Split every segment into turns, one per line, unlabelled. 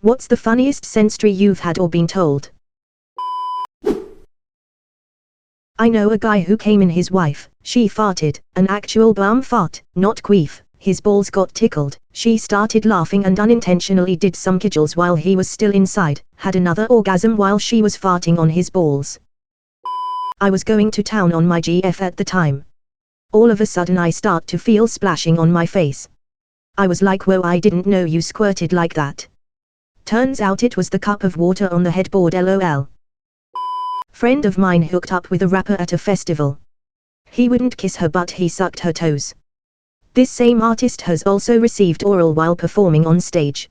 What's the funniest sexstory you've had or been told? I know a guy who came in his wife, she farted, an actual bum fart, not queef. His balls got tickled, she started laughing and unintentionally did some kegels while he was still inside, had another orgasm while she was farting on his balls. I was going to town on my GF at the time. All of a sudden I start to feel splashing on my face. I was like, whoa, I didn't know you squirted like that. Turns out it was the cup of water on the headboard, lol. Friend of mine hooked up with a rapper at a festival. He wouldn't kiss her but he sucked her toes. This same artist has also received oral while performing on stage.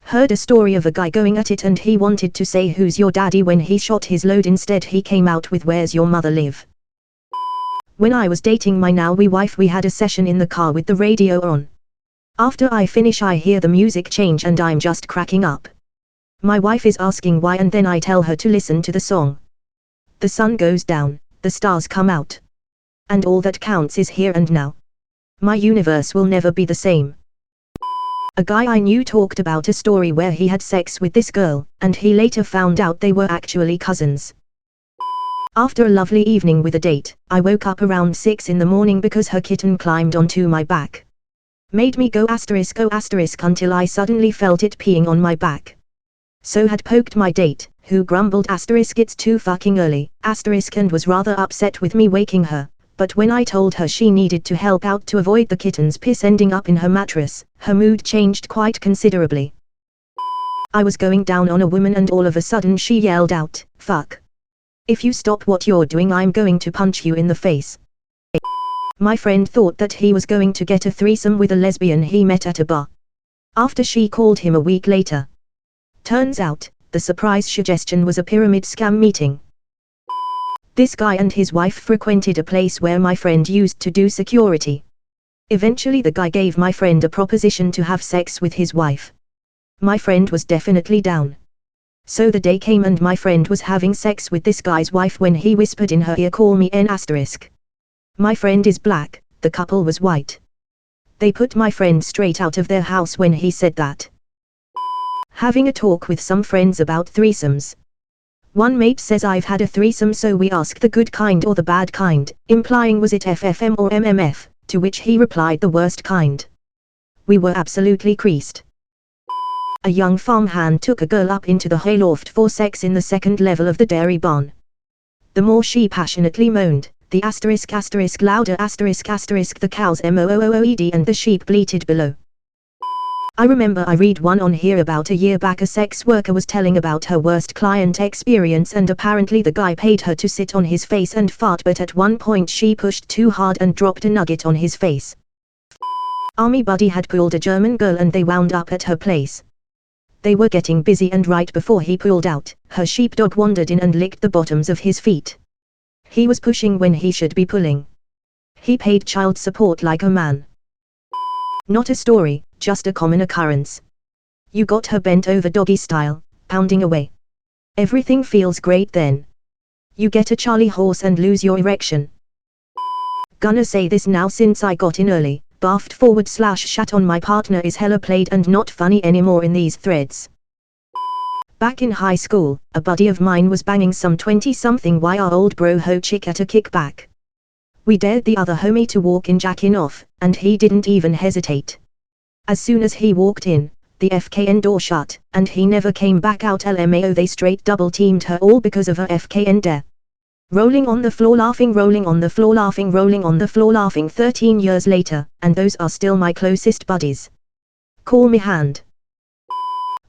Heard a story of a guy going at it and he wanted to say who's your daddy when he shot his load, instead he came out with where's your mother live. When I was dating my now-we wife we had a session in the car with the radio on. After I finish I hear the music change and I'm just cracking up. My wife is asking why and then I tell her to listen to the song. The sun goes down, the stars come out. And all that counts is here and now. My universe will never be the same. A guy I knew talked about a story where he had sex with this girl, and he later found out they were actually cousins. After a lovely evening with a date, I woke up around 6 in the morning because her kitten climbed onto my back. Made me go asterisk until I suddenly felt it peeing on my back. So had poked my date, who grumbled asterisk it's too fucking early, asterisk and was rather upset with me waking her. But when I told her she needed to help out to avoid the kitten's piss ending up in her mattress, her mood changed quite considerably. I was going down on a woman and all of a sudden she yelled out, "Fuck. If you stop what you're doing I'm going to punch you in the face." My friend thought that he was going to get a threesome with a lesbian he met at a bar. After she called him a week later. Turns out, the surprise suggestion was a pyramid scam meeting. This guy and his wife frequented a place where my friend used to do security. Eventually the guy gave my friend a proposition to have sex with his wife. My friend was definitely down. So the day came and my friend was having sex with this guy's wife when he whispered in her ear, "Call me N asterisk. My friend is black, the couple was white." They put my friend straight out of their house when he said that. Having a talk with some friends about threesomes. One mate says I've had a threesome, so we ask the good kind or the bad kind, implying was it FFM or MMF, to which he replied the worst kind. We were absolutely creased. A young farmhand took a girl up into the hayloft for sex in the second level of the dairy barn. The more she passionately moaned, the asterisk louder asterisk the cows mooed and the sheep bleated below. I remember I read one on here about a year back. A sex worker was telling about her worst client experience and apparently the guy paid her to sit on his face and fart, but at one point she pushed too hard and dropped a nugget on his face. Army buddy had pulled a German girl and they wound up at her place. They were getting busy and right before he pulled out, her sheepdog wandered in and licked the bottoms of his feet. He was pushing when he should be pulling. He paid child support like a man. Not a story, just a common occurrence. You got her bent over doggy style, pounding away. Everything feels great then. You get a Charlie horse and lose your erection. Gonna say this now since I got in early, baffed / shat on my partner is hella played and not funny anymore in these threads. Back in high school, a buddy of mine was banging some 20-something YR old bro ho chick at a kickback. We dared the other homie to walk in jacking off, and he didn't even hesitate. As soon as he walked in, the FKN door shut, and he never came back out. LMAO, they straight double-teamed her all because of her FKN dare. Rolling on the floor laughing, rolling on the floor laughing, rolling on the floor laughing 13 years later, and those are still my closest buddies. Call me hand.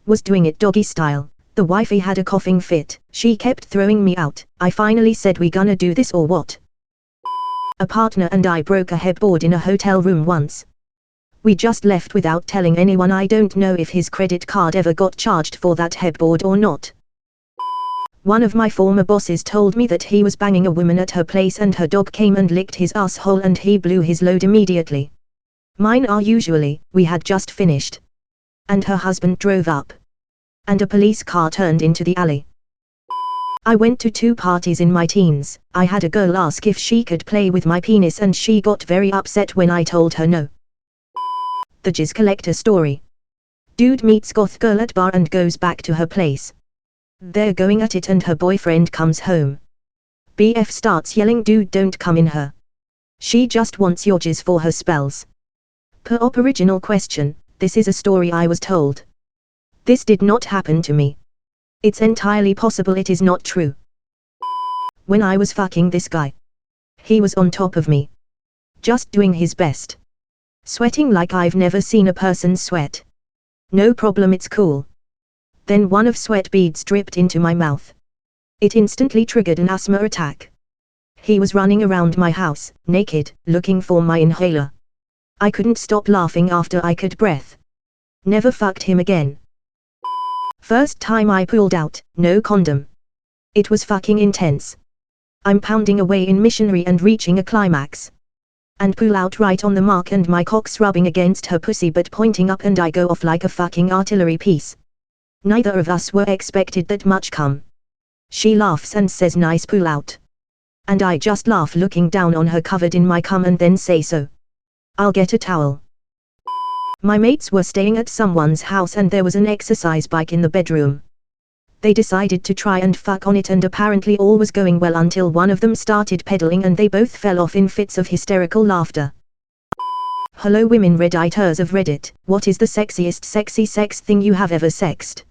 Was doing it doggy style. The wifey had a coughing fit, she kept throwing me out. I finally said, we gonna do this or what? A partner and I broke a headboard in a hotel room once. We just left without telling anyone. I don't know if his credit card ever got charged for that headboard or not. One of my former bosses told me that he was banging a woman at her place and her dog came and licked his asshole and he blew his load immediately. Mine are usually, we had just finished. And her husband drove up. And a police car turned into the alley. I went to 2 parties in my teens. I had a girl ask if she could play with my penis and she got very upset when I told her no. The jizz collector story. Dude meets goth girl at bar and goes back to her place. They're going at it and her boyfriend comes home. BF starts yelling, dude, don't come in her. She just wants your jizz for her spells. Per op original question, this is a story I was told. This did not happen to me. It's entirely possible it is not true. When I was fucking this guy, he was on top of me. Just doing his best. Sweating like I've never seen a person sweat. No problem, it's cool. Then one of sweat beads dripped into my mouth. It instantly triggered an asthma attack. He was running around my house, naked, looking for my inhaler. I couldn't stop laughing after I could breath. Never fucked him again. First time I pulled out, no condom. It was fucking intense. I'm pounding away in missionary and reaching a climax. And pull out right on the mark and my cock's rubbing against her pussy but pointing up and I go off like a fucking artillery piece. Neither of us were expected that much cum. She laughs and says nice pull out. And I just laugh looking down on her covered in my cum and then say so. I'll get a towel. My mates were staying at someone's house and there was an exercise bike in the bedroom. They decided to try and fuck on it and apparently all was going well until one of them started pedaling and they both fell off in fits of hysterical laughter. Hello women Redditors of Reddit, what is the sexiest sexy sex thing you have ever sexed?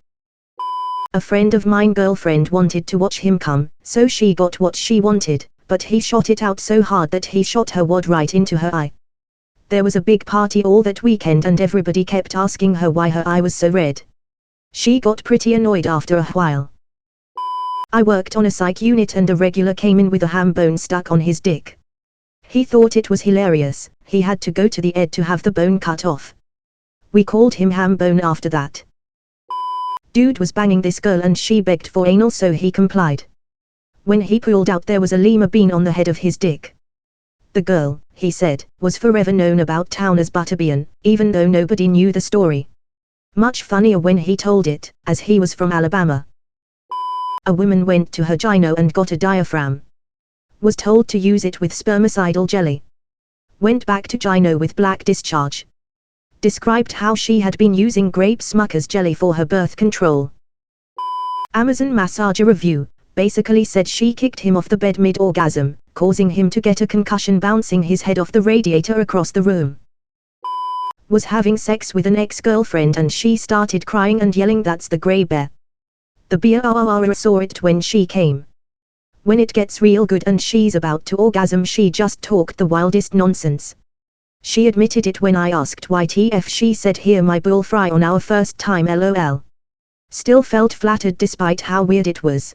A friend of mine girlfriend wanted to watch him come, so she got what she wanted, but he shot it out so hard that he shot her wad right into her eye. There was a big party all that weekend and everybody kept asking her why her eye was so red. She got pretty annoyed after a while. I worked on a psych unit and a regular came in with a ham bone stuck on his dick. He thought it was hilarious, he had to go to the ed to have the bone cut off. We called him ham bone after that. Dude was banging this girl and she begged for anal so he complied. When he pulled out there was a lima bean on the head of his dick. The girl, he said, was forever known about town as Butterbean, even though nobody knew the story. Much funnier when he told it, as he was from Alabama. A woman went to her gyno and got a diaphragm. Was told to use it with spermicidal jelly. Went back to gyno with black discharge. Described how she had been using grape Smucker's jelly for her birth control. Amazon massager review, basically said she kicked him off the bed mid-orgasm, causing him to get a concussion bouncing his head off the radiator across the room. Was having sex with an ex-girlfriend and she started crying and yelling that's the grey bear. The bear saw it when she came. When it gets real good and she's about to orgasm she just talked the wildest nonsense. She admitted it when I asked why TF she said hear my bull fry on our first time lol. Still felt flattered despite how weird it was.